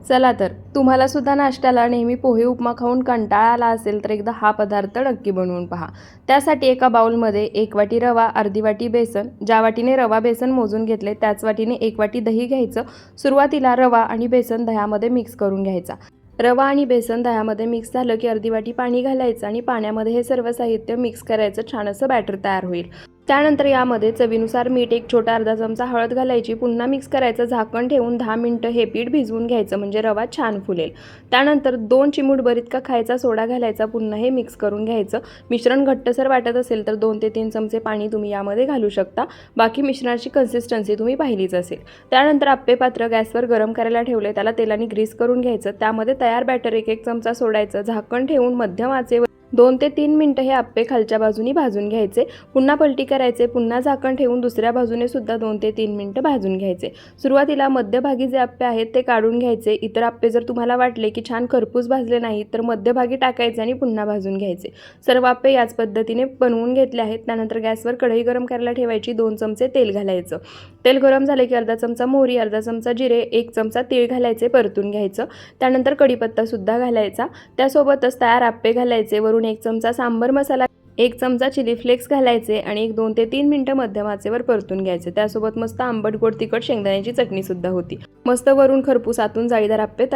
चला तर, तुम्हाला सुद्धा नाश्त्याला नेहमी पोहे उपमा खाऊन कंटाळा आला असेल तर एकदा हा पदार्थ नक्की बनवून पहा. त्यासाठी एका बाउलमध्ये 1 वाटी रवा, अर्धी वाटी बेसन, ज्या वाटीने रवा बेसन मोजून घेतले त्याच वाटीने 1 वाटी दही घ्यायचं. सुरुवातीला रवा आणि बेसन दह्यामध्ये मिक्स करून घ्यायचा. रवा आणि बेसन दह्यामध्ये मिक्स झालं की अर्धी वाटी पाणी घालायचं आणि पाण्यामध्ये हे सर्व साहित्य मिक्स करायचं. छान असं बॅटर तयार होईल. त्यानंतर यामध्ये चवीनुसार मीठ, एक छोटा अर्धा चमचा हळद घालायची. पुन्हा मिक्स करायचं. झाकण ठेवून 10 मिनिटं हे पीठ भिजवून घ्यायचं म्हणजे रवा छान फुलेल. त्यानंतर 2 चिमूटभर इतका खायचा सोडा घालायचा. पुन्हा हे मिक्स करून घ्यायचं. मिश्रण घट्टसर वाटत असेल तर 2 ते 3 चमचे पाणी तुम्ही यामध्ये घालू शकता. बाकी मिश्रणाची कन्सिस्टन्सी तुम्ही पाहिलीच असेल. त्यानंतर आप्पे पात्र गॅसवर गरम करायला ठेवले. त्याला तेलाने ग्रीस करून घ्यायचं. त्यामध्ये तयार बॅटर 1-1 चमचा सोडायचं. झाकण ठेवून मध्यम आचेवर 2 ते 3 मिनिटं हे आप्पे खालच्या बाजूनी भाजून घ्यायचे. पुन्हा पलटी करायचे. पुन्हा झाकण ठेवून दुसऱ्या बाजूने सुद्धा 2 ते 3 मिनिटं भाजून घ्यायचे. सुरुवातीला मध्यभागी जे आप्पे आहेत ते काढून घ्यायचे. इतर आप्पे जर तुम्हाला वाटले की छान खरपूस भाजले नाहीत तर मध्यभागी टाकायचे आणि पुन्हा भाजून घ्यायचे. सर्व आप्पे याच पद्धतीने बनवून घेतले आहेत. त्यानंतर गॅसवर कढई गरम करायला ठेवायची. 2 चमचे तेल घालायचं. तेल गरम झाले की अर्धा चमचा मोहरी, अर्धा चमचा जिरे, 1 चमचा तीळ घालायचे. परतून घ्यायचं. त्यानंतर कढीपत्ता सुद्धा घालायचा. त्यासोबतच तयार आप्पे घालायचे. वरून 1 चमचा सांबर मसाला, 1 चमचा चिली फ्लेक्स घालायचे आणि 2 ते 3 मिनिटं मध्यम आचेवर परतून घ्यायचे. त्यासोबत मस्त आंबट गोड तिखट शेंगदाण्याची चटणी सुद्धा होती. मस्त वरून खरपूस आतून जाळीदार आप्पे